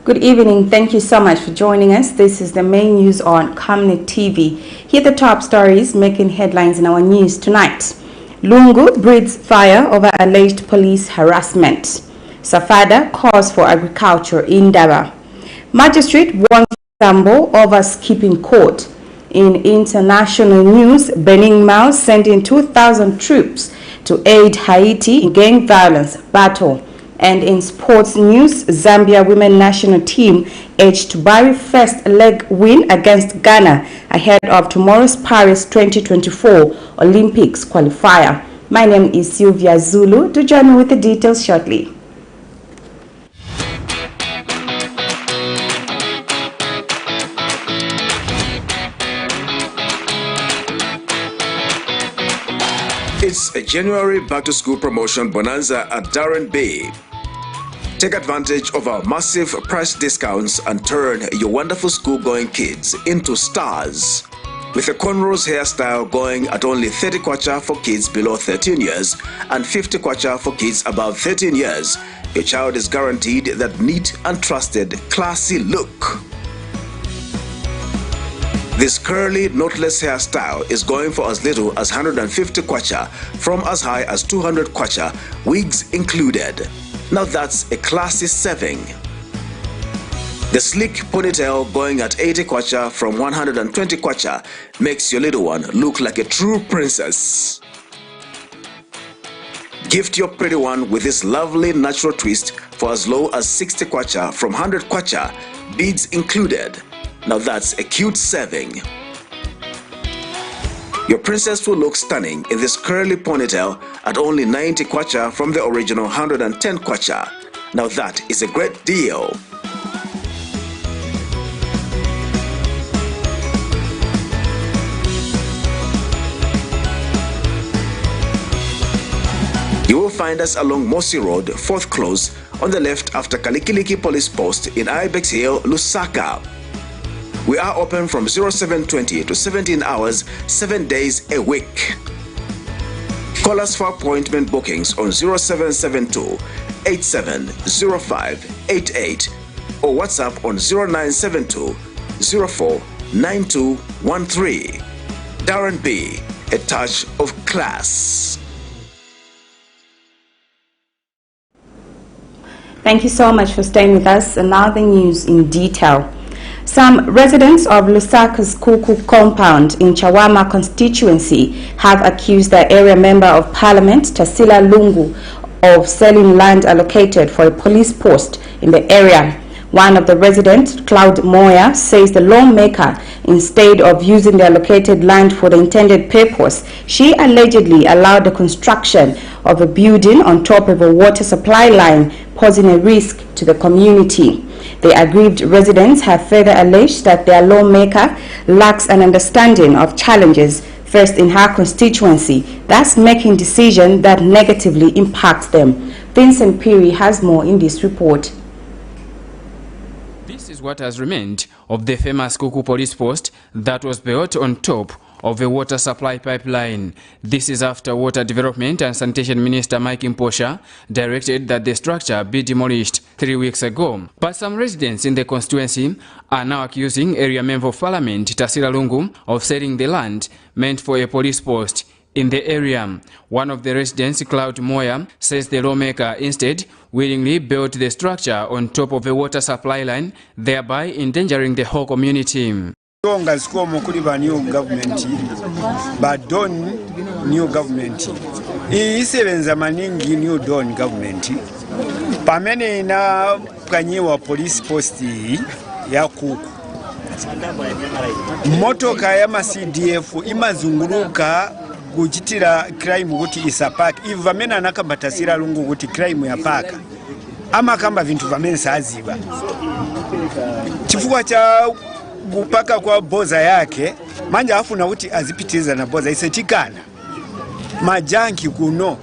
Good evening. Thank you so much for joining us. This is the main news on Camnet TV. Here are the top stories making headlines in our news tonight. LUNGU breathes fire over alleged police harassment. SAFADA calls for agriculture in INDABA. Magistrate warns LUSAMBO over skipping court. In international news, Benin MULLS sent in 2,000 troops to aid Haiti in gang violence battle. And in sports news, Zambia women national team edged to BURRY first leg win against Ghana ahead of tomorrow's Paris 2024 Olympics qualifier. My name is Sylvia Zulu. Do join me with the details shortly. It's a January back-to-school promotion bonanza at Darren Bay. Take advantage of our massive price discounts and turn your wonderful school-going kids into stars. With a cornrows hairstyle going at only 30 kwacha for kids below 13 years and 50 kwacha for kids above 13 years, your child is guaranteed that neat and trusted, classy look. This curly, knotless hairstyle is going for as little as 150 kwacha from as high as 200 kwacha, wigs included. Now that's a classy saving. The sleek ponytail going at 80 kwacha from 120 kwacha makes your little one look like a true princess. Gift your pretty one with this lovely natural twist for as low as 60 kwacha from 100 kwacha, beads included. Now that's a cute saving. Your princess will look stunning in this curly ponytail at only 90 kwacha from the original 110 kwacha. Now that is a great deal. You will find us along Mosi Road, 4th Close, on the left after Kalikiliki Police Post in Ibex Hill, Lusaka. We are open from 0720 to 17 hours, 7 days a week. Call us for appointment bookings on 0772 870588 or WhatsApp on 0972 049213. Darren B, a touch of class. Thank you so much for staying with us. And now the news in detail. Some residents of Lusaka's Kuku compound in Chawama constituency have accused the area member of parliament, Tasila Lungu, of selling land allocated for a police post in the area. One of the residents, Claude Moya, says the lawmaker, instead of using the allocated land for the intended purpose, she allegedly allowed the construction of a building on top of a water supply line, posing a risk to the community. The aggrieved residents have further alleged that their lawmaker lacks an understanding of challenges first in her constituency, thus making decisions that negatively impact them. Vincent Piri has more in this report. This is what has remained of the famous Kuku police post that was built on top of a water supply pipeline. This is after Water Development and Sanitation Minister Mike Mposha directed that the structure be demolished 3 weeks ago. But some residents in the constituency are now accusing area member of parliament Tasila Lungu of selling the land meant for a police post in the area. One of the residents, Claude Moya, says the lawmaker instead willingly built the structure on top of a water supply line, thereby endangering the whole community. As new government, but done new government. Isebenza maningi new done government. Pamene ina kanyiwa police post ya Kuku. Motoka ya CDF imazunguruka kuchitira crime kuti isapaka. Ivi vamene anakamba Tasila Lungu kuti crime yapaka. Ama kamba vintu vamene saziba. Chifukwa cha kupaka kwa boza yake manja afuna kuti azipitiza na boza isetikana majanki kuno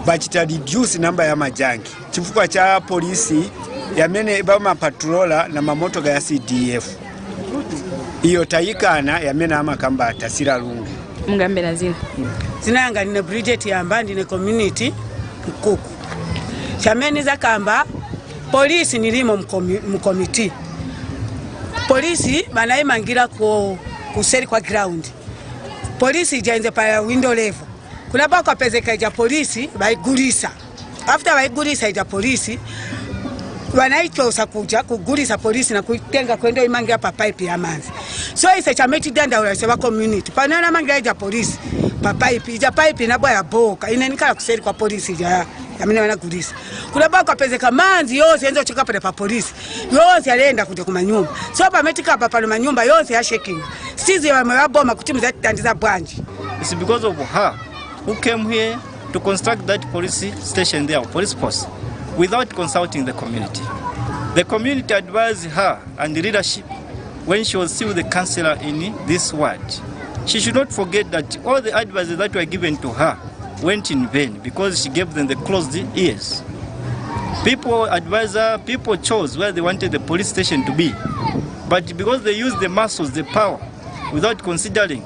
bachita reduce namba ya majanki chifukwa cha polisi yamene bama patrola na mamotoka ya CDF iyo tayikana yamene amakamba Tasila Lungu Mugambe na zina yanga nine Bridget yamba ndine community Kuku chamene zakamba polisi nilimo mkomiti polisi banayimangira kuseri kwa ground polisi jainze pa window level kuna bako pezeka ja polisi baigulisa after baigulisa ja polisi wanaitosa kuja kugulisa polisi na kuitenga kwenda imangira pa pipe ya manzi so ise chameti danda wa community panana mangira ja polisi pa pipe na boya boka inenikala kuseri kwa polisi ja yamene wanagulisa kuna bako pezeka manzi yose enzo chika pa polisi yose alienda kuja kuma nyumba so pa metika pa manyumba yose ya shaking sizi wameboma kutimiza tandiza branch. It's because of her who came here to construct that police station there, police post, without consulting the community. The community advised her and the leadership when she was still the councillor in this ward. She should not forget that all the advices that were given to her went in vain because she gave them the closed ears. People advised her, people chose where they wanted the police station to be. But because they used the muscles, the power, without considering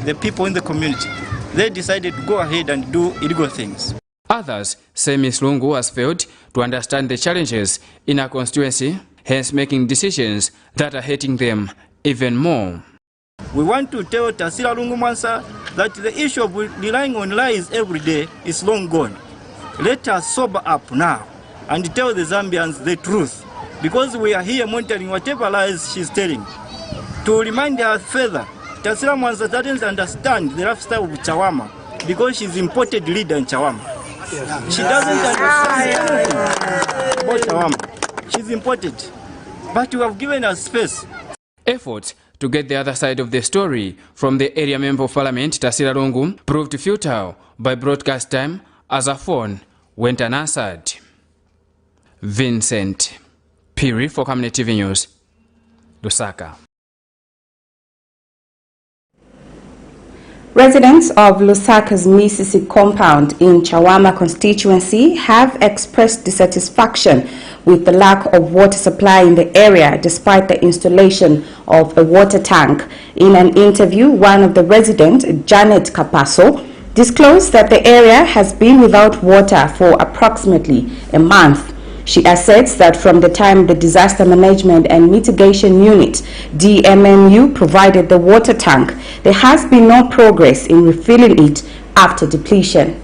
the people in the community, they decided to go ahead and do illegal things. Others say Ms. Lungu has failed to understand the challenges in her constituency, hence making decisions that are hurting them even more. We want to tell Tasira Lungu Mansa that the issue of relying on lies every day is long gone. Let us sober up now and tell the Zambians the truth, because we are here monitoring whatever lies she's telling. To remind her further, Tasira Mwanza doesn't understand the lifestyle of Chawama because she's imported leader in Chawama. She doesn't understand anything about Chawama. She's imported. But you have given her space. Efforts to get the other side of the story from the area member of parliament, Tasira Lungu, proved futile by broadcast time as her phone went unanswered. Vincent Piri for Camnet TV News, Lusaka. Residents of Lusaka's Mississippi compound in Chawama constituency have expressed dissatisfaction with the lack of water supply in the area despite the installation of a water tank. In an interview, one of the residents, Janet Kapaso, disclosed that the area has been without water for approximately a month. She asserts that from the time the Disaster Management and Mitigation Unit, DMMU, provided the water tank, there has been no progress in refilling it after depletion.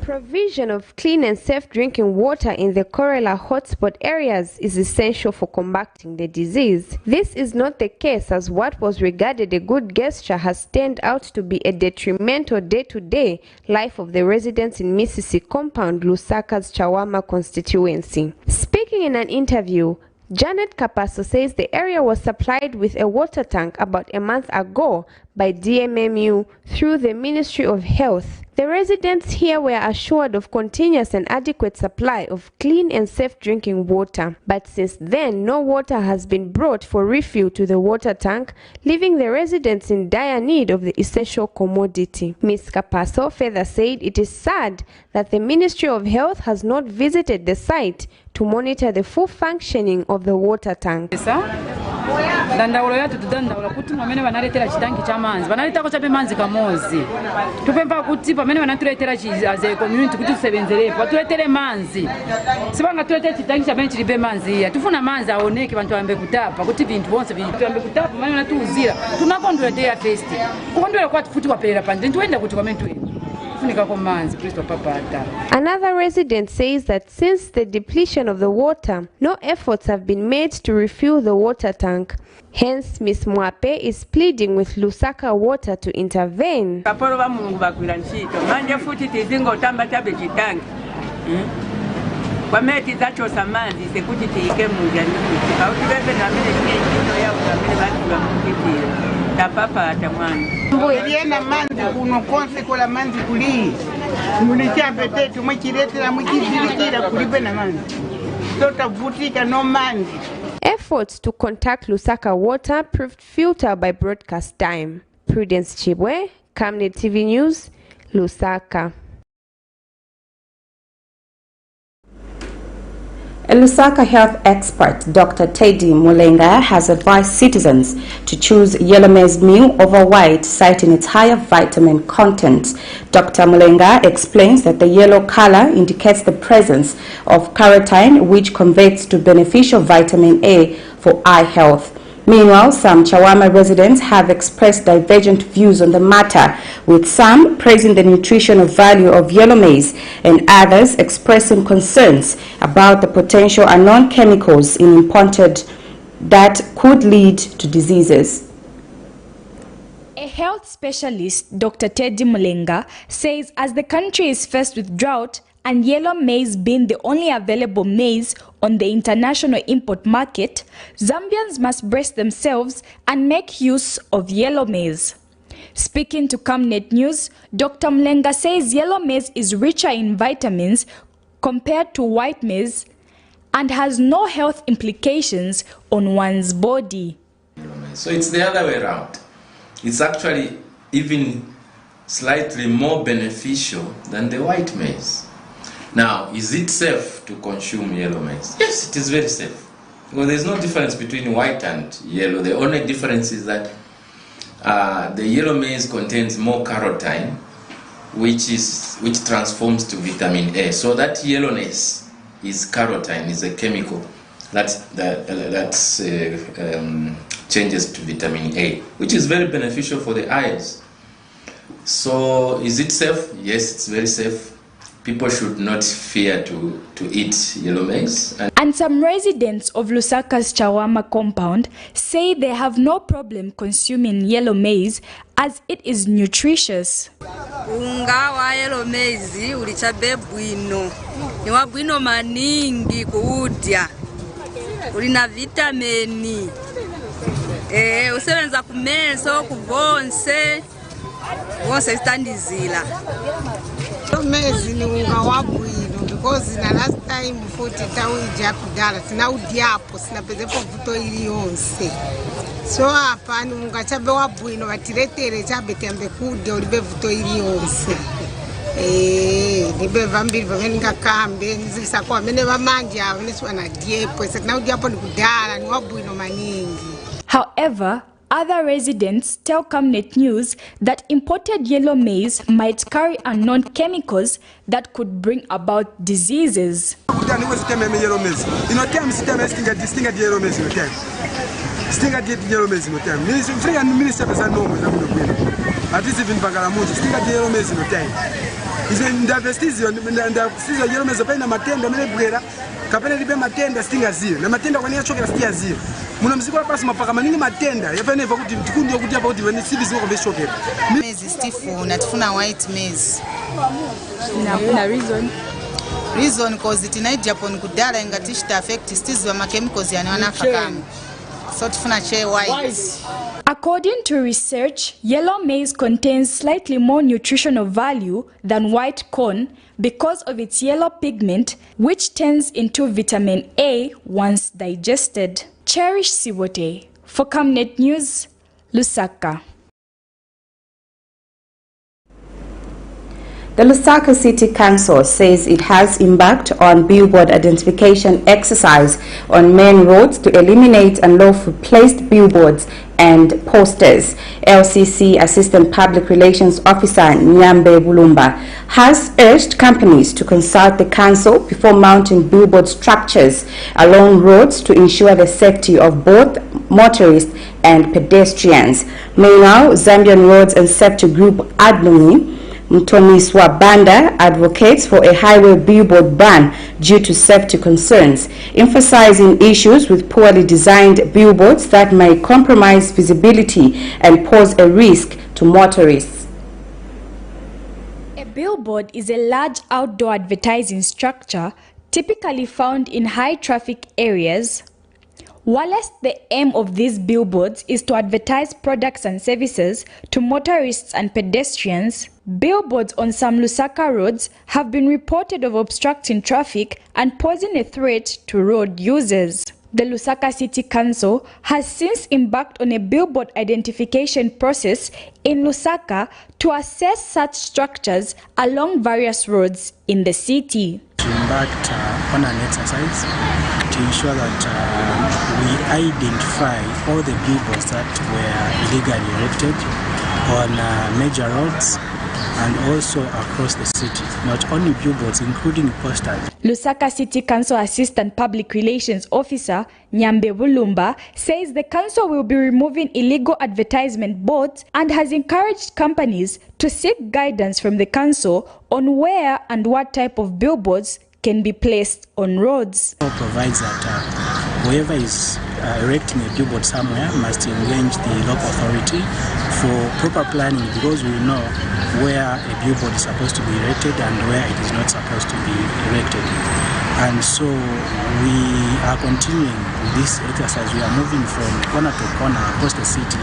Provision of clean and safe drinking water in the cholera hotspot areas is essential for combating the disease. This is not the case, as what was regarded a good gesture has turned out to be a detrimental day-to-day life of the residents in Mississippi compound, Lusaka's Chawama constituency. Speaking in an interview, Janet Kapaso says the area was supplied with a water tank about a month ago by DMMU through the Ministry of Health. The residents here were assured of continuous and adequate supply of clean and safe drinking water, but since then no water has been brought for refill to the water tank, leaving the residents in dire need of the essential commodity. Ms. Kapaso further said it is sad that the Ministry of Health has not visited the site to monitor the full functioning of the water tank. Dandaulo yatu tudandaula kuti pamene vanaletera chitangi cha manzi vanalitako chape manzi kamozi tupemba kuti pamene vanatuletera as a community kuti tisebenzerepo vatuletere manzi sivanga tuletere chitangi chamene chilibe manzi iya tifuna manzi aoneke vantu vayambe kutapa kuti vinthu vonse vayambe kutapa pamene vanatiuzira tunakondwera day ya fest kukondwera kwati futi kwaperera panje ntiwenda kuti kwamene tuenda. Another resident says that since the depletion of the water, no efforts have been made to refill the water tank. Hence, Ms. Mwape is pleading with Lusaka Water to intervene. Eliena manzi kuno konse kola manzi kuli munichambe tetu mwechiretera mwechizilikira kulibe na manzi totavutika no manzi. Efforts to contact Lusaka Water proved futile by broadcast time. Prudence Chibwe, Camnet TV News, Lusaka. A Lusaka health expert, Dr. Teddy Mulenga, has advised citizens to choose yellow maize meal over white, citing its higher vitamin content. Dr. Mulenga explains that the yellow color indicates the presence of carotene, which converts to beneficial vitamin A for eye health. Meanwhile, some Chawama residents have expressed divergent views on the matter, with some praising the nutritional value of yellow maize and others expressing concerns about the potential unknown chemicals in imported that could lead to diseases. A health specialist, Dr. Teddy Mulenga, says as the country is faced with drought and yellow maize being the only available maize on the international import market, Zambians must brace themselves and make use of yellow maize. Speaking to Camnet News, Dr. Mulenga says yellow maize is richer in vitamins compared to white maize and has no health implications on one's body. So it's the other way around. It's actually even slightly more beneficial than the white maize. Now, is it safe to consume yellow maize? Yes, it is very safe. Well, there's no difference between white and yellow. The only difference is that the yellow maize contains more carotene, which transforms to vitamin A. So that yellowness is carotene, is a chemical that changes to vitamin A, which is very beneficial for the eyes. So, is it safe? Yes, it's very safe. People should not fear to eat yellow maize. And some residents of Lusaka's Chawama compound say they have no problem consuming yellow maize as it is nutritious. Unga wa yellow maize ulichabe bwino. Ni wa bwino maningi kuudya. Ulina vitamini. Usebenza kumeso, kuvonse. Wonse standizila. Maize ni unga wa bwino because na last time futhi tawija kudala tinaudiapo sinapezepo vuto ili yonse. So hapa ni unga chabe wa bwino batiretere chabe tembe kudya ulibe vuto ili yonse. Nibe vambiri vaveninga kambe nzisa kwa mene vamanja aveniswa na diepo tinaudiapo ni kudala ni wa bwino maningi. However, other residents tell Camnet News that imported yellow maize might carry unknown chemicals that could bring about diseases. Kapena libe matenda stinga zio na matenda kwa nini achokera stia zio muna mziko basi mapaka manini matenda yapene va kuti tikundi yokuti hapa kuti vani sibi ziko veshokera maize stifu natufuna white maize na reason cause it night Japan kudala ingatishita affect stizi wa chemicals yana fakama so tufuna che white. According to research, yellow maize contains slightly more nutritional value than white corn because of its yellow pigment, which turns into vitamin A once digested. Cherish Siwote for Camnet News, Lusaka. The Lusaka City Council says it has embarked on billboard identification exercise on main roads to eliminate unlawfully placed billboards and posters. LCC Assistant Public Relations Officer Nyambe Bulumba has urged companies to consult the council before mounting billboard structures along roads to ensure the safety of both motorists and pedestrians. Meanwhile, Zambian Roads and Safety Group admin Mtoniswa Banda advocates for a highway billboard ban due to safety concerns, emphasizing issues with poorly designed billboards that may compromise visibility and pose a risk to motorists. A billboard is a large outdoor advertising structure typically found in high traffic areas. Whilst the aim of these billboards is to advertise products and services to motorists and pedestrians, billboards on some Lusaka roads have been reported of obstructing traffic and posing a threat to road users. The Lusaka City Council has since embarked on a billboard identification process in Lusaka to assess such structures along various roads in the city. to embark on an exercise to ensure that we identify all the billboards that were illegally erected on major roads and also across the city, not only billboards, including posters. Lusaka City Council Assistant Public Relations Officer Nyambe Bulumba says the council will be removing illegal advertisement boards and has encouraged companies to seek guidance from the council on where and what type of billboards can be placed on roads. It provides that whoever is erecting a billboard somewhere must engage the local authority for proper planning, because we know where a billboard is supposed to be erected and where it is not supposed to be erected. And so we are continuing this exercise. We are moving from corner to corner across the city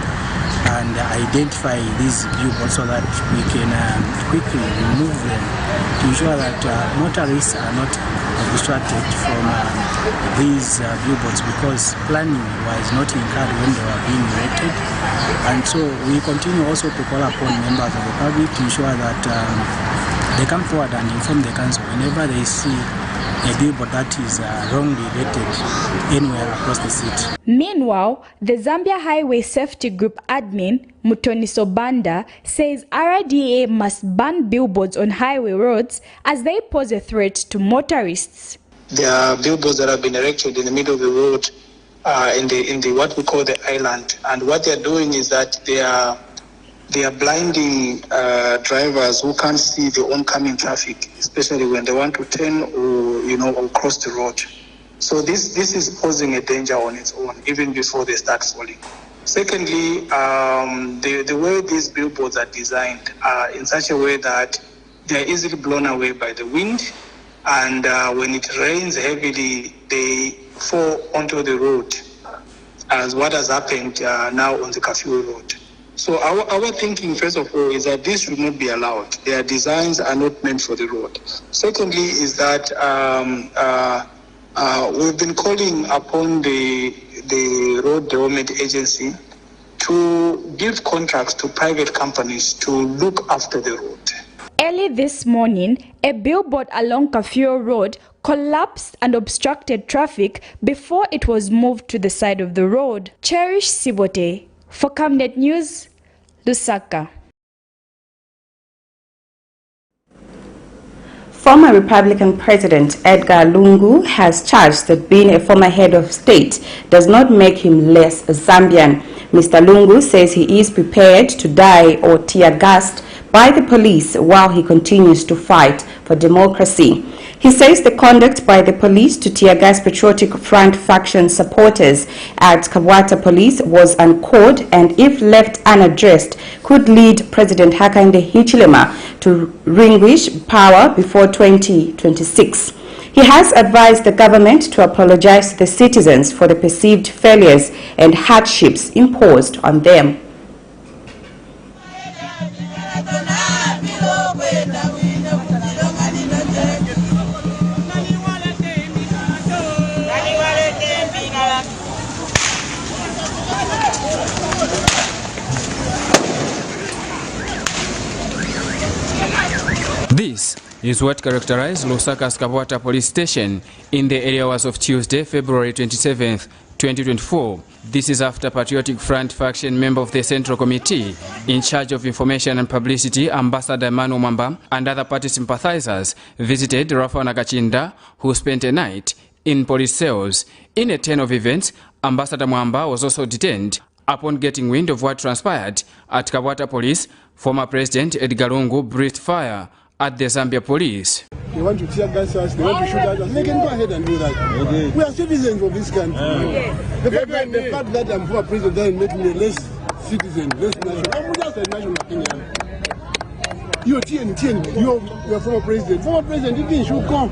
and identify these billboards so that we can quickly remove them to ensure that motorists are not distracted from these billboards, because planning was not incurred when they were being erected. And so we continue also to call upon members of the public to ensure that they come forward and inform the council whenever they see a billboard that is wrongly erected anywhere across the city. Meanwhile, the Zambia Highway Safety Group admin Mutoni Sobanda says RDA must ban billboards on highway roads as they pose a threat to motorists. There are billboards that have been erected in the middle of the road in the what we call the island, and what they are doing is that they are blinding drivers who can't see the oncoming traffic, especially when they want to turn or cross the road. So this is posing a danger on its own, even before they start falling. Secondly, the way these billboards are designed are in such a way that they are easily blown away by the wind, and when it rains heavily, they fall onto the road, as what has happened now on the Curfew Road. So our thinking, first of all, is that this should not be allowed. Their designs are not meant for the road. Secondly is that we've been calling upon the Road Development Agency to give contracts to private companies to look after the road. Early this morning, a billboard along Kafio Road collapsed and obstructed traffic before it was moved to the side of the road. Cherish Sibote for Camnet News, Lusaka. Former Republican President Edgar Lungu has charged that being a former head of state does not make him less Zambian. Mr. Lungu says he is prepared to die or tear-gassed by the police while he continues to fight for democracy. He says the conduct by the police to tear-gas Patriotic Front faction supporters at Kabwata Police was uncalled and, if left unaddressed, could lead President Hakainde Hichilema to relinquish power before 2026. He has advised the government to apologize to the citizens for the perceived failures and hardships imposed on them. This is what characterized Lusaka's Kabwata police station in the early hours of Tuesday, February 27th, 2024. This is after Patriotic Front faction member of the Central Committee in charge of information and publicity, Ambassador Manu Mwamba, and other party sympathizers visited Rafa Nakachinda, who spent a night in police cells. In a turn of events, Ambassador Mwamba was also detained. Upon getting wind of what transpired at Kabwata Police, former President Edgar Lungu breathed fire at the Zambia police. They want to tear gas us, they want to shoot at us. They can go ahead and do that. Okay. We are citizens of this country. The fact that I'm former president doesn't make me a less citizen, less national. I'm just a national opinion. You're former president. Former president, you think should come.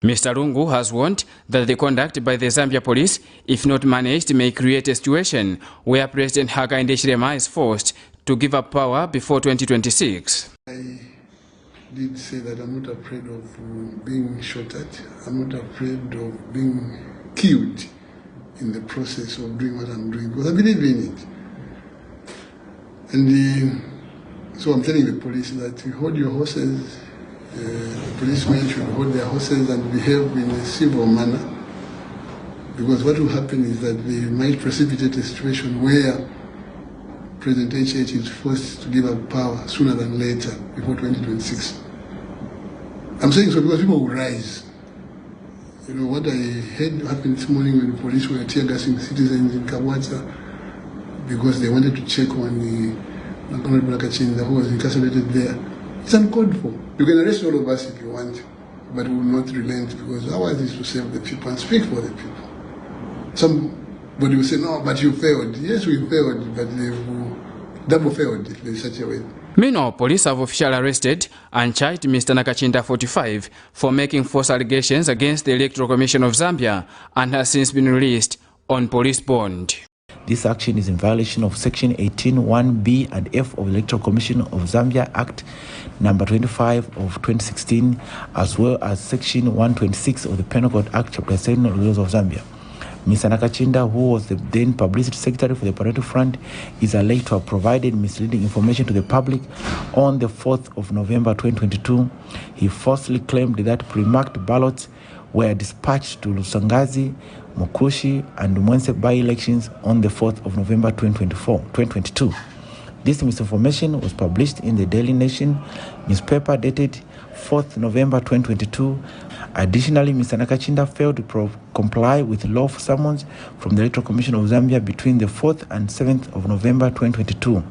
Mr. Lungu has warned that the conduct by the Zambia police, if not managed, may create a situation where President Hakainde Hichilema is forced to give up power before 2026. I did say that I'm not afraid of being shot at. I'm not afraid of being killed in the process of doing what I'm doing, because I believe in it. And so I'm telling the police that you hold your horses, policemen should hold their horses and behave in a civil manner, because what will happen is that they might precipitate a situation where President HH is forced to give up power sooner than later, before 2026. I'm saying so because people will rise. You know, what I heard happened this morning when the police were tear gassing citizens in Kawata because they wanted to check on the Honorable Nakachinda who was incarcerated there. It's uncalled for. You can arrest all of us if you want, but we will not relent, because ours is to serve the people and speak for the people. Somebody will say, no, but you failed. Yes, we failed, but they will double failed if there's such a way. Meanwhile, police have officially arrested and charged Mr. Nakachinda, 45, for making false allegations against the Electoral Commission of Zambia and has since been released on police bond. This action is in violation of Section 18(1)(b) and F of the Electoral Commission of Zambia Act number 25 of 2016, as well as Section 126 of the Penal Code Act Chapter 7 of the Laws of Zambia. Mr. Nakachinda, who was the then Publicity Secretary for the Patriotic Front, is alleged to have provided misleading information to the public. On the 4th of November 2022, he falsely claimed that pre-marked ballots were dispatched to Lusangazi, Mukushi, and Mwense by-elections on the 4th of November 2022. This misinformation was published in the Daily Nation newspaper dated 4th November 2022. Additionally, Mr. Nakachinda failed to comply with lawful summons from the Electoral Commission of Zambia between the 4th and 7th of November 2022.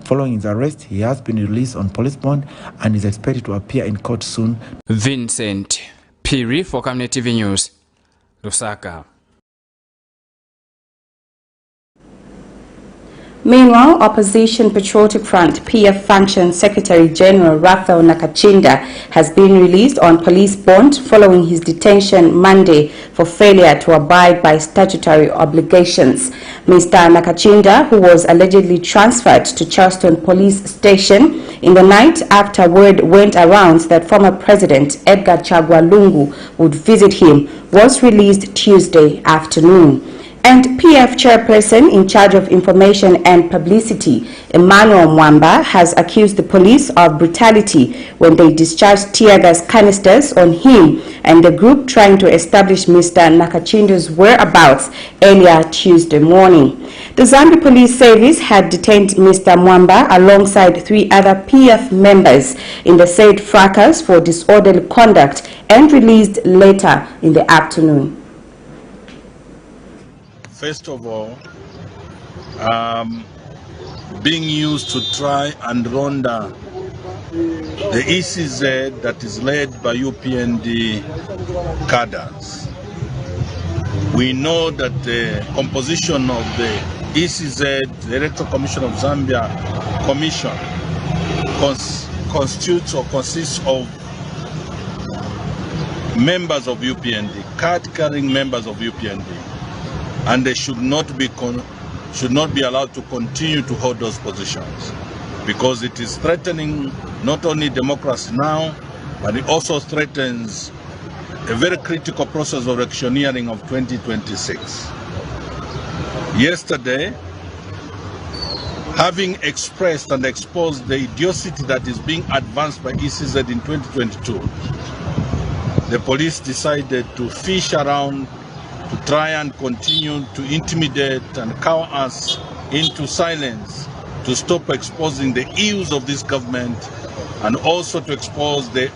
Following his arrest, he has been released on police bond and is expected to appear in court soon. Vincent Piri for Camnet TV News, Lusaka. Meanwhile, Opposition Patriotic Front PF Function Secretary General Raphael Nakachinda has been released on police bond following his detention Monday for failure to abide by statutory obligations. Mr. Nakachinda, who was allegedly transferred to Charleston Police Station in the night after word went around that former President Edgar Chagwa Lungu would visit him, was released Tuesday afternoon. And PF Chairperson in charge of Information and Publicity, Emmanuel Mwamba, has accused the police of brutality when they discharged tear gas canisters on him and the group trying to establish Mr. Nakachinda's whereabouts earlier Tuesday morning. The Zambia Police Service had detained Mr. Mwamba alongside 3 other PF members in the said fracas for disorderly conduct and released later in the afternoon. First of all, being used to try and render the ECZ that is led by UPND cadres. We know that the composition of the ECZ, the Electoral Commission of Zambia Commission, constitutes or consists of members of UPND, card-carrying members of UPND. And they should not be allowed to continue to hold those positions, because it is threatening not only democracy now, but it also threatens a very critical process of electioneering of 2026. Yesterday, having expressed and exposed the idiocy that is being advanced by ECZ in 2022, the police decided to fish around to try and continue to intimidate and cower us into silence, to stop exposing the ills of this government, and also to expose the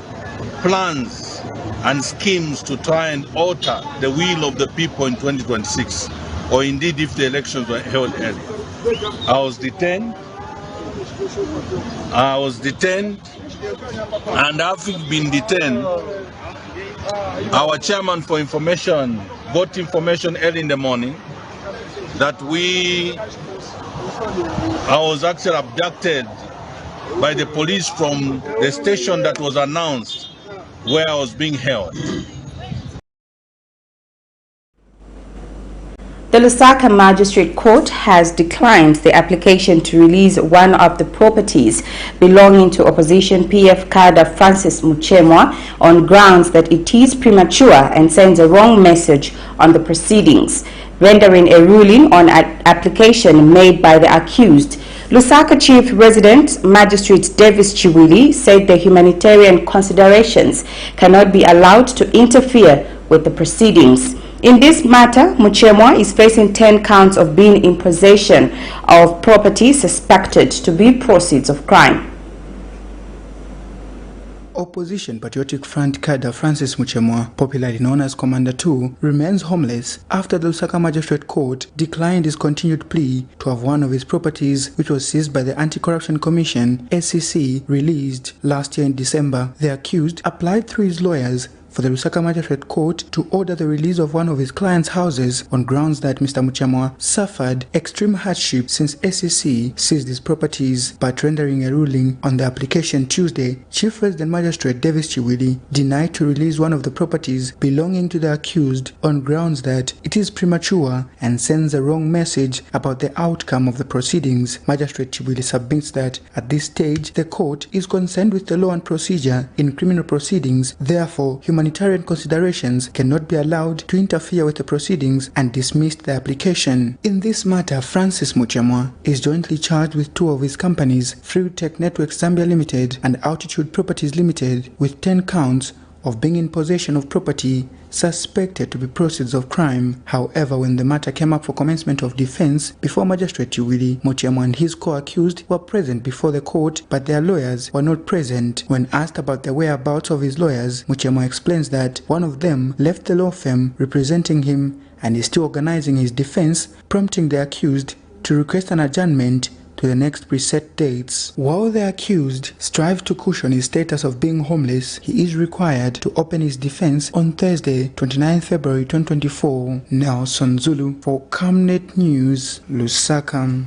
plans and schemes to try and alter the will of the people in 2026, or indeed if the elections were held earlier. I was detained, and having been detained, our chairman for information got information early in the morning that I was actually abducted by the police from the station that was announced where I was being held. The Lusaka Magistrate Court has declined the application to release one of the properties belonging to opposition PF cadre Francis Muchemwa on grounds that it is premature and sends a wrong message on the proceedings. Rendering a ruling on an application made by the accused, Lusaka Chief Resident Magistrate Davis Chiwili said the humanitarian considerations cannot be allowed to interfere with the proceedings. In this matter, Muchemwa is facing 10 counts of being in possession of property suspected to be proceeds of crime. Opposition Patriotic Front cadre Francis Muchemwa, popularly known as Commander 2, remains homeless after the Lusaka Magistrate Court declined his continued plea to have one of his properties, which was seized by the Anti-Corruption Commission (SCC), released last year in December. The accused applied through his lawyers for the Lusaka Magistrate Court to order the release of one of his clients' houses on grounds that Mr. Muchemwa suffered extreme hardship since SCC seized his properties, but rendering a ruling on the application Tuesday, Chief Resident Magistrate Davis Chiwili denied to release one of the properties belonging to the accused on grounds that it is premature and sends a wrong message about the outcome of the proceedings. Magistrate Chiwili submits that at this stage the court is concerned with the law and procedure in criminal proceedings, therefore humanitarian considerations cannot be allowed to interfere with the proceedings, and dismissed the application. In this matter, Francis Muchemwa is jointly charged with two of his companies, Tech Networks Zambia Limited and Altitude Properties Limited, with 10 counts of being in possession of property suspected to be proceeds of crime. However, when the matter came up for commencement of defense before Magistrate Chiwili, Muchemwa and his co-accused were present before the court, but their lawyers were not present. When asked about the whereabouts of his lawyers, Muchemwa explains that one of them left the law firm representing him and is still organizing his defense, prompting the accused to request an adjournment to the next preset dates. While the accused strives to cushion his status of being homeless, he is required to open his defense on Thursday, 29 February 2024. Nelson Zulu for Camnet News, Lusaka.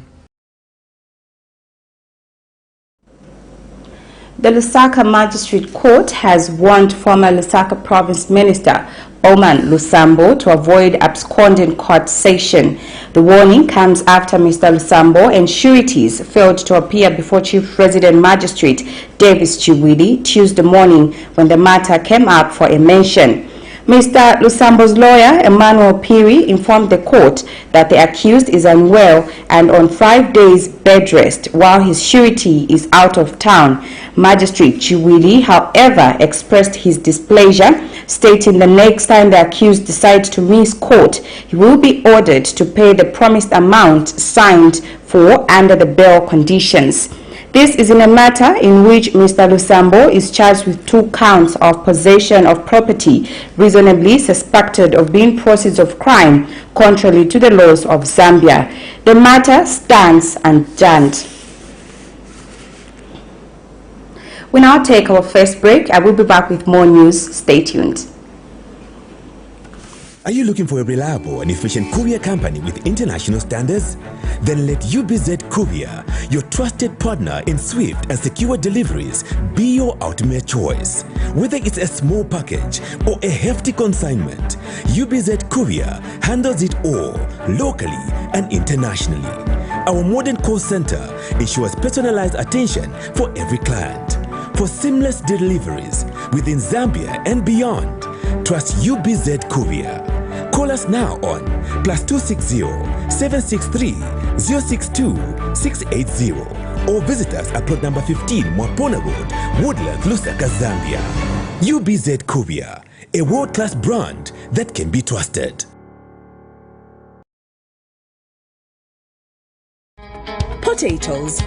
The Lusaka Magistrate Court has warned former Lusaka Province Minister Oman Lusambo to avoid absconding court session. The warning comes after Mr. Lusambo and sureties failed to appear before Chief Resident Magistrate Davis Chiwili Tuesday morning when the matter came up for a mention. Mr. Lusambo's lawyer, Emmanuel Piri, informed the court that the accused is unwell and on 5 days bed rest while his surety is out of town. Magistrate Chiwili, however, expressed his displeasure, stating the next time the accused decides to miss court, he will be ordered to pay the promised amount signed for under the bail conditions. This is in a matter in which Mr. Lusambo is charged with 2 counts of possession of property reasonably suspected of being proceeds of crime contrary to the laws of Zambia. The matter stands adjourned. We now take our first break. I will be back with more news. Stay tuned. Are you looking for a reliable and efficient courier company with international standards? Then let UBZ Courier, your trusted partner in swift and secure deliveries, be your ultimate choice. Whether it's a small package or a hefty consignment, UBZ Courier handles it all, locally and internationally. Our modern call center ensures personalized attention for every client. For seamless deliveries within Zambia and beyond, trust UBZ Courier. Call us now on +260 763 062 680 or visit us at plot number 15 Mwapona Road, Woodlands, Lusaka, Zambia. UBZ Courier, a world-class brand that can be trusted. Potatoes,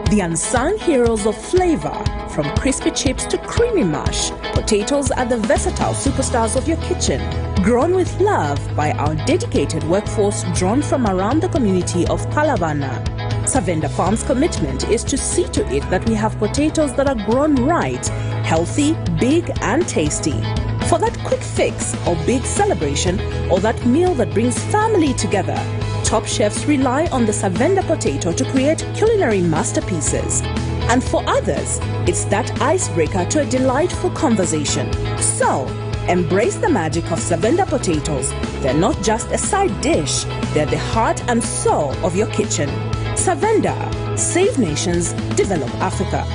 the unsung heroes of flavor. From crispy chips to creamy mash, potatoes are the versatile superstars of your kitchen. Grown with love by our dedicated workforce drawn from around the community of Palavana. Savenda Farm's commitment is to see to it that we have potatoes that are grown right, healthy, big and tasty. For that quick fix or big celebration or that meal that brings family together, top chefs rely on the Savenda potato to create culinary masterpieces. And for others, it's that icebreaker to a delightful conversation. So, embrace the magic of Savenda potatoes. They're not just a side dish, they're the heart and soul of your kitchen. Savenda, save nations, develop Africa.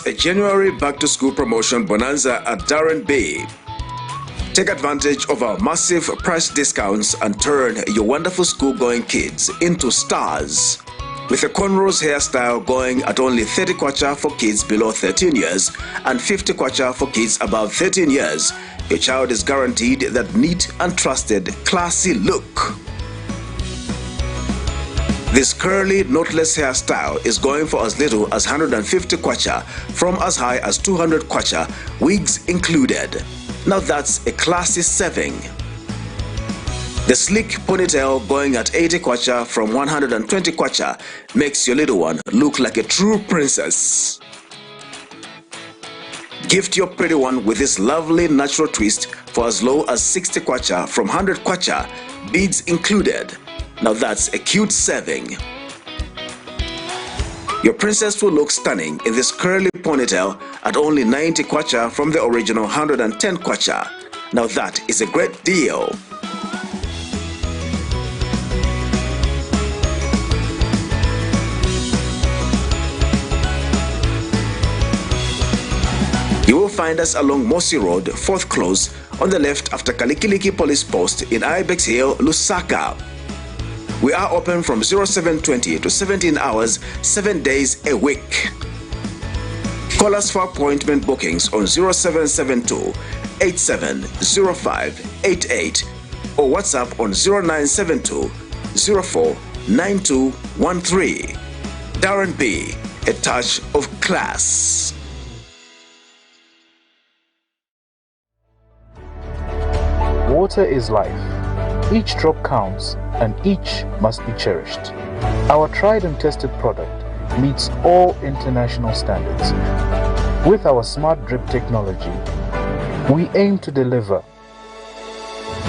a January back-to-school promotion bonanza at Darren Bay. Take advantage of our massive price discounts and turn your wonderful school-going kids into stars. With a cornrows hairstyle going at only 30 kwacha for kids below 13 years and 50 kwacha for kids above 13 years, your child is guaranteed that neat and trusted, classy look. This curly, knotless hairstyle is going for as little as 150 kwacha from as high as 200 kwacha, wigs included. Now that's a classy saving. The sleek ponytail going at 80 kwacha from 120 kwacha makes your little one look like a true princess. Gift your pretty one with this lovely natural twist for as low as 60 kwacha from 100 kwacha, beads included. Now that's a cute saving. Your princess will look stunning in this curly ponytail at only 90 kwacha from the original 110 kwacha. Now that is a great deal. You will find us along Mosi Road, 4th Close, on the left after Kalikiliki Police Post in Ibex Hill, Lusaka. We are open from 0720 to 17 hours, 7 days a week. Call us for appointment bookings on 0772 870588 or WhatsApp on 0972 04 9213. Darren B, a touch of class. Water is life. Each drop counts and each must be cherished. Our tried and tested product meets all international standards. With our smart drip technology, we aim to deliver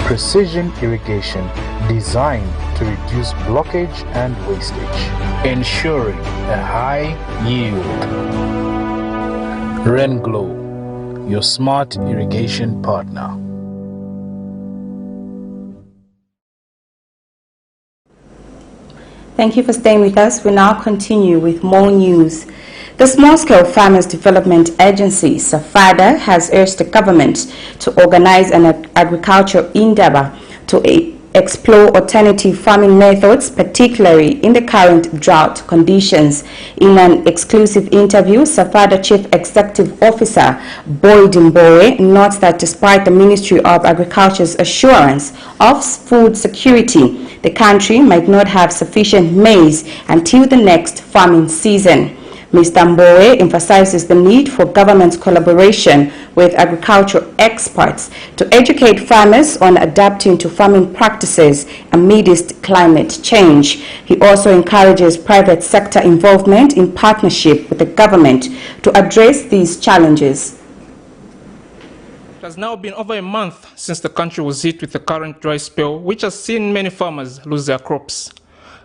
precision irrigation designed to reduce blockage and wastage, ensuring a high yield. Renglow, your smart irrigation partner. Thank you for staying with us. We now continue with more news. The Small-Scale Farmers Development Agency, SAFADA, has urged the government to organize an agricultural INDABA to explore alternative farming methods, particularly in the current drought conditions. In an exclusive interview, SAFADA Chief Executive Officer Boyd Mbowe notes that despite the Ministry of Agriculture's assurance of food security, the country might not have sufficient maize until the next farming season. Mr. Mbowe emphasizes the need for government collaboration with agricultural experts to educate farmers on adapting to farming practices amidst climate change. He also encourages private sector involvement in partnership with the government to address these challenges. It has now been over a month since the country was hit with the current dry spell, which has seen many farmers lose their crops.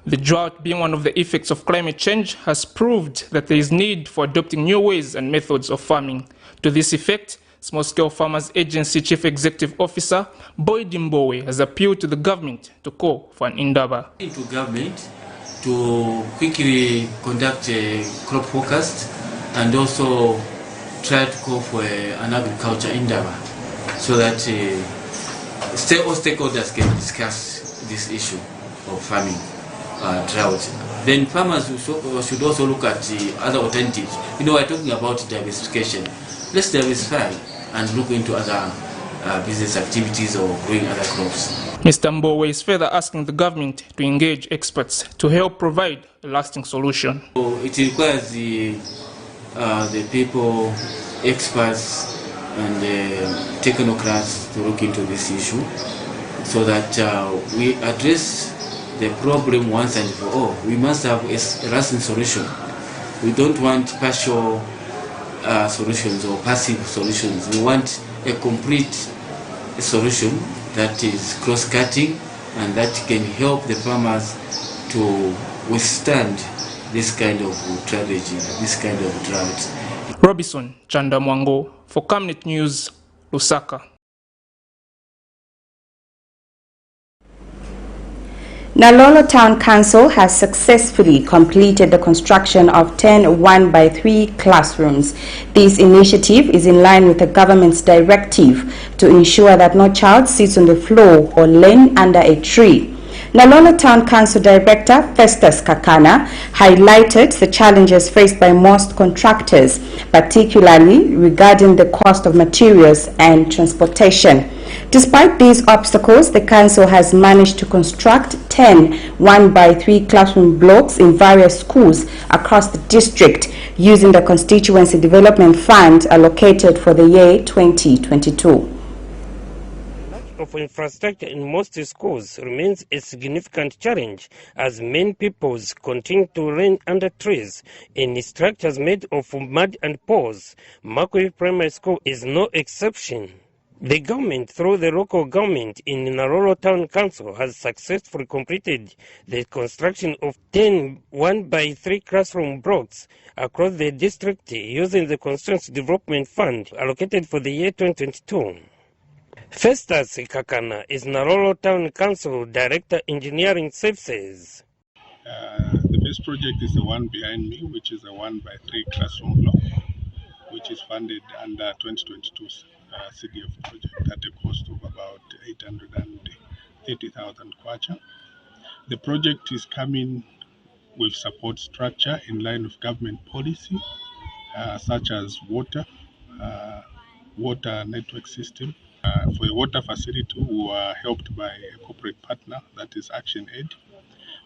The drought, being one of the effects of climate change, has proved that there is need for adopting new ways and methods of farming. To this effect, Small-Scale Farmers Agency Chief Executive Officer Boyd Mbowe has appealed to the government to call for an INDABA. To government to quickly conduct a crop forecast and also try to call for an agriculture INDABA so that all stakeholders can discuss this issue of farming drought. Then farmers should also look at other alternatives. You know, we're talking about diversification. Let's diversify and look into other business activities or growing other crops. Mr. Mbowe is further asking the government to engage experts to help provide a lasting solution. So it requires the people, experts and technocrats to look into this issue so that we address the problem once and for all. We must have a lasting solution. We don't want partial solutions or passive solutions. We want a complete solution that is cross-cutting and that can help the farmers to withstand this kind of tragedy, this kind of drought. Robinson Chandamwango for Camnet News, Lusaka. Nalolo Town Council has successfully completed the construction of 10 1x3 classrooms. This initiative is in line with the government's directive to ensure that no child sits on the floor or laying under a tree. Nalolo Town Council Director Festus Kakana highlighted the challenges faced by most contractors, particularly regarding the cost of materials and transportation. Despite these obstacles, the council has managed to construct 10 1x3 classroom blocks in various schools across the district using the Constituency Development Fund allocated for the year 2022. Of infrastructure in most schools remains a significant challenge as many pupils continue to learn under trees in structures made of mud and poles. Makwe Primary School is no exception. The government, through the local government in Nalolo Town Council, has successfully completed the construction of 10 1x3 classroom blocks across the district using the Constituency Development Fund allocated for the year 2022. Festus Kakana is Nalolo Town Council Director Engineering Services. The best project is the one behind me, which is a 1x3 classroom block, which is funded under 2022 CDF project at a cost of about 830,000 kwacha. The project is coming with support structure in line with government policy, such as water network system. For a water facility, we are helped by a corporate partner, that is Action Aid.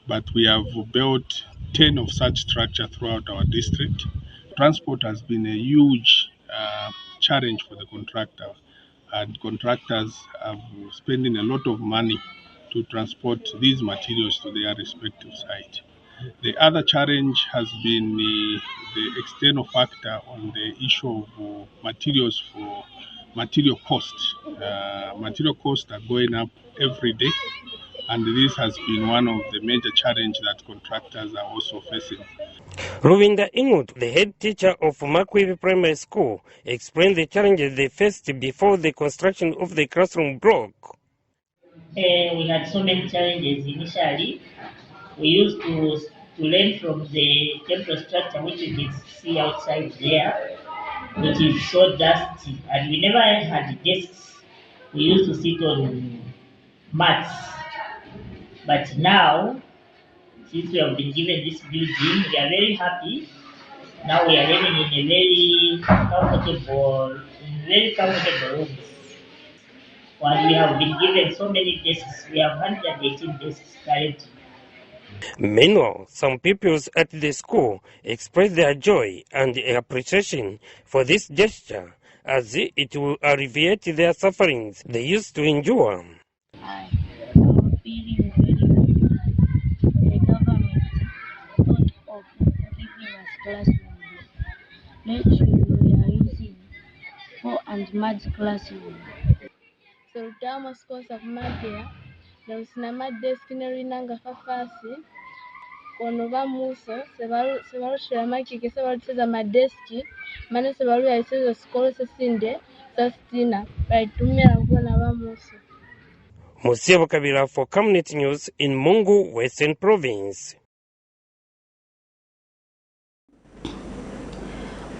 But we have built 10 of such structure throughout our district. Transport has been a huge challenge for the contractor, and contractors are spending a lot of money to transport these materials to their respective site. The other challenge has been the external factor on the issue of materials for material costs. Material costs are going up every day, and this has been one of the major challenges that contractors are also facing. Ruvinda Ingut, the head teacher of Makwe Primary School, explained the challenges they faced before the construction of the classroom block. We had so many challenges initially. We used to learn from the temporary structure which you can see outside there, which is so dusty, and we never had desks. We used to sit on mats. But now, since we have been given this building, we are very happy. Now we are living in a very comfortable rooms. While we have been given so many desks, we have 118 desks currently. Meanwhile, some pupils at the school expressed their joy and appreciation for this gesture, as it will alleviate their sufferings they used to endure. Feeling very good. The government thought of giving us classroom. Lecture we are using 4 and math classroom. So tama skosa kumagia na usinama desk narinanga fafasi kono bamuso sebarushira makike sebarucheza madeski mane sebaru yaiseza skolo sesinde sastina baitumira kubona bamuso. Musiabo Kabila for Camnet News in Mungu, Western Province.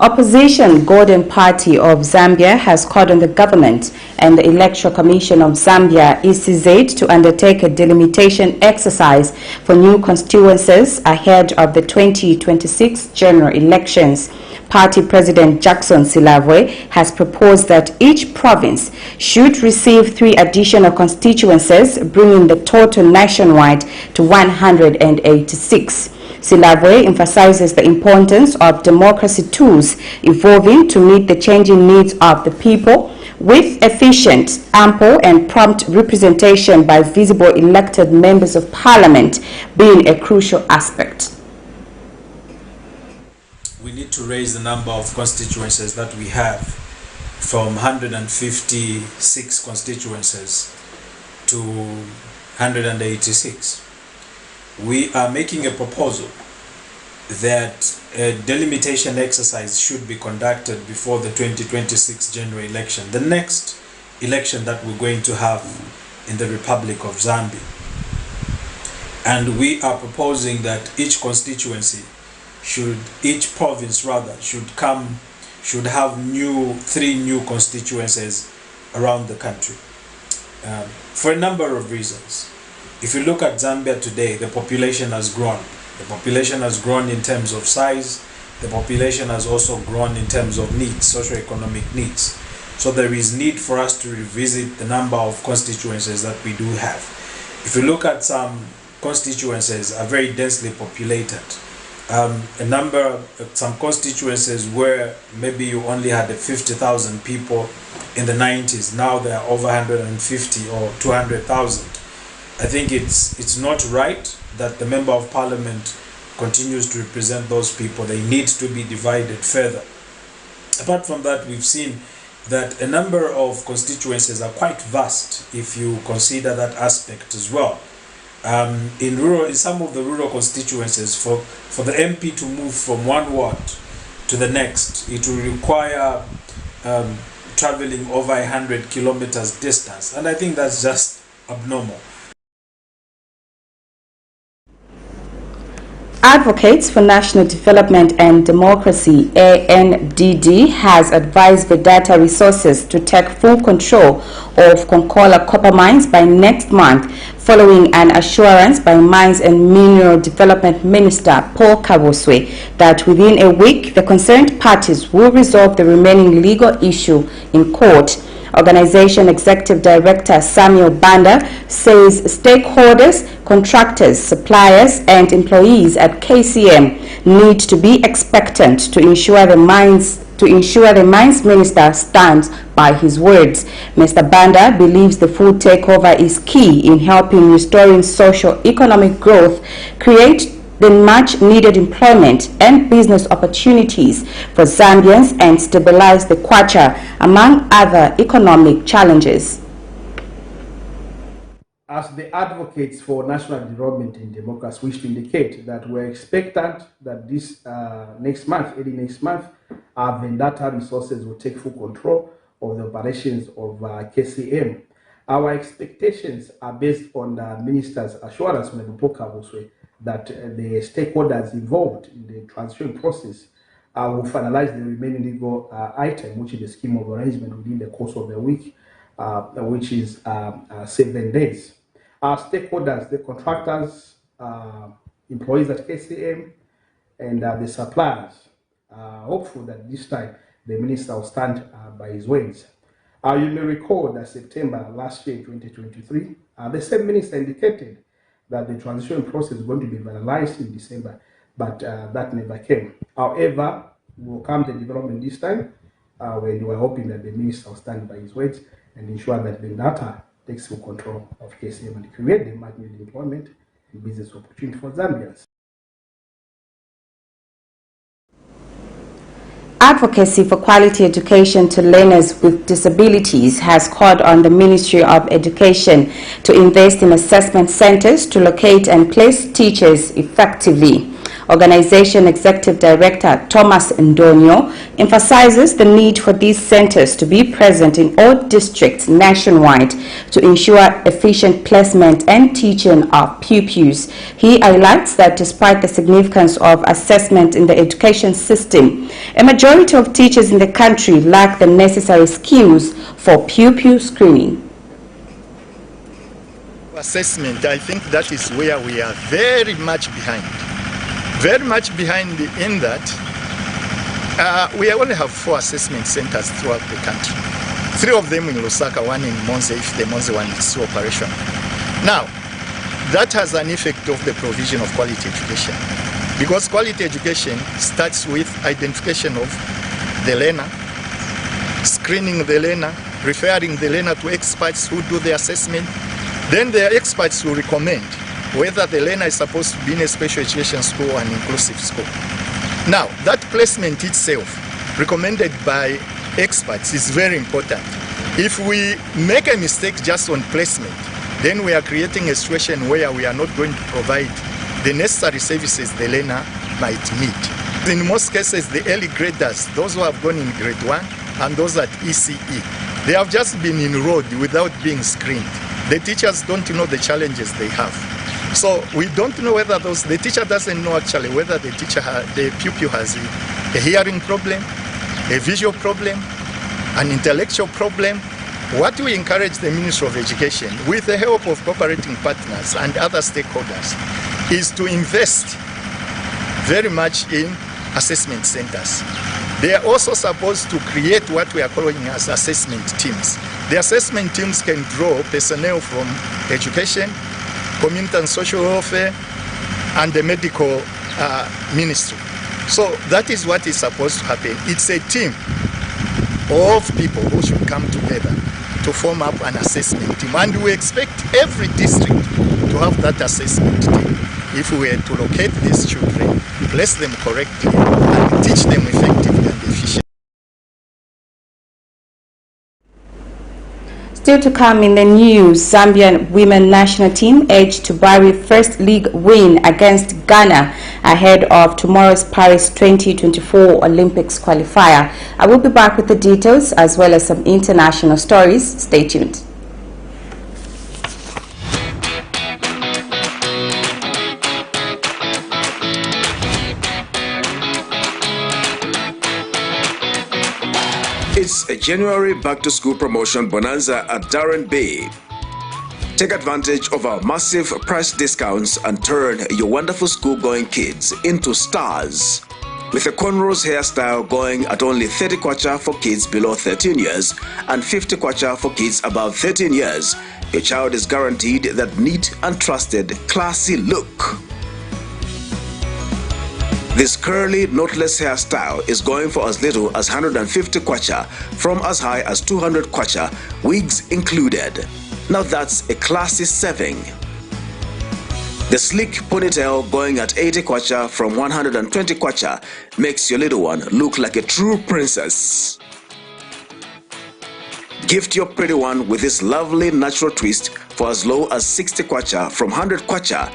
Opposition Golden Party of Zambia has called on the government and the Electoral Commission of Zambia (ECZ) to undertake a delimitation exercise for new constituencies ahead of the 2026 general elections. Party President Jackson Silavwe has proposed that each province should receive 3 additional constituencies, bringing the total nationwide to 186. Silavwe emphasizes the importance of democracy tools evolving to meet the changing needs of the people, with efficient, ample and prompt representation by visible elected members of parliament being a crucial aspect. We need to raise the number of constituencies that we have from 156 constituencies to 186. We are making a proposal that a delimitation exercise should be conducted before the 2026 general election, the next election that we're going to have in the Republic of Zambia. And we are proposing that each constituency each province rather, should have 3 new constituencies around the country. For a number of reasons. If you look at Zambia today, the population has grown. The population has grown in terms of size. The population has also grown in terms of needs, socioeconomic needs. So there is need for us to revisit the number of constituencies that we do have. If you look at some constituencies are very densely populated. Some constituencies where maybe you only had 50,000 people in the 90s, now there are over 150 or 200,000. I think it's not right that the Member of Parliament continues to represent those people. They need to be divided further. Apart from that, we've seen that a number of constituencies are quite vast if you consider that aspect as well. In some of the rural constituencies, for the MP to move from one ward to the next, it will require traveling over 100 kilometers distance, and I think that's just abnormal. Advocates for National Development and Democracy, ANDD, has advised the data resources to take full control of Konkola copper mines by next month, following an assurance by Mines and Mineral Development Minister Paul Kaboswe that within a week the concerned parties will resolve the remaining legal issue in court. Organization Executive Director Samuel Banda says stakeholders, contractors, suppliers and employees at KCM need to be expectant to ensure the mines minister stands by his words. Mr. Banda believes the full takeover is key in helping restoring socio-economic growth, create the much-needed employment and business opportunities for Zambians and stabilize the kwacha, among other economic challenges. As the advocates for national development and democracy wish to indicate that we're expectant that this early next month, our Vendata resources will take full control of the operations of KCM. Our expectations are based on the Minister's assurance that the stakeholders involved in the transition process will finalize the remaining legal item, which is the scheme of arrangement, within the course of the week, which is 7 days. Our stakeholders, the contractors, employees at KCM, and the suppliers are hopeful that this time the minister will stand by his words. You may recall that September last year, 2023, the same minister indicated that the transition process is going to be finalized in December, but that never came. However, we will come to development this time, when we are hoping that the minister will stand by his words and ensure that the data takes full control of KCM and create the much-needed employment and business opportunity for Zambians. Advocacy for quality education to learners with disabilities has called on the Ministry of Education to invest in assessment centers to locate and place teachers effectively. Organization Executive Director Thomas Ndonyo emphasizes the need for these centers to be present in all districts nationwide to ensure efficient placement and teaching of pupils. He highlights that despite the significance of assessment in the education system, a majority of teachers in the country lack the necessary skills for pupil screening. Assessment, I think that is where we are very much behind. Very much behind in that we only have 4 assessment centers throughout the country. 3 of them in Lusaka, 1 in Monze, if the Monze one is still operational. Now, that has an effect of the provision of quality education, because quality education starts with identification of the learner, screening the learner, referring the learner to experts who do the assessment. Then the experts will recommend whether the learner is supposed to be in a special education school or an inclusive school. Now, that placement itself, recommended by experts, is very important. If we make a mistake just on placement, then we are creating a situation where we are not going to provide the necessary services the learner might need. In most cases, the early graders, those who have gone in grade 1 and those at ECE, they have just been enrolled without being screened. The teachers don't know the challenges they have. So we don't know whether the teacher doesn't know actually whether the pupil has a hearing problem, a visual problem, an intellectual problem. What we encourage the Ministry of Education, with the help of cooperating partners and other stakeholders, is to invest very much in assessment centers. They are also supposed to create what we are calling as assessment teams. The assessment teams can draw personnel from education, community and social welfare, and the medical ministry. So that is what is supposed to happen. It's a team of people who should come together to form up an assessment team. And we expect every district to have that assessment team. If we were to locate these children, place them correctly, and teach them effectively and efficiently. Still to come in the news, Zambian women national team edged to BURRY first league win against Ghana ahead of tomorrow's Paris 2024 Olympics qualifier. I will be back with the details as well as some international stories. Stay tuned. It's a January back-to-school promotion bonanza at Darren Bay. Take advantage of our massive price discounts and turn your wonderful school-going kids into stars. With a cornrows hairstyle going at only 30 kwacha for kids below 13 years and 50 kwacha for kids above 13 years, your child is guaranteed that neat and trusted, classy look. This curly, knotless hairstyle is going for as little as 150 kwacha, from as high as 200 kwacha, wigs included. Now that's a classy saving. The sleek ponytail going at 80 kwacha from 120 kwacha makes your little one look like a true princess. Gift your pretty one with this lovely natural twist for as low as 60 kwacha from 100 kwacha.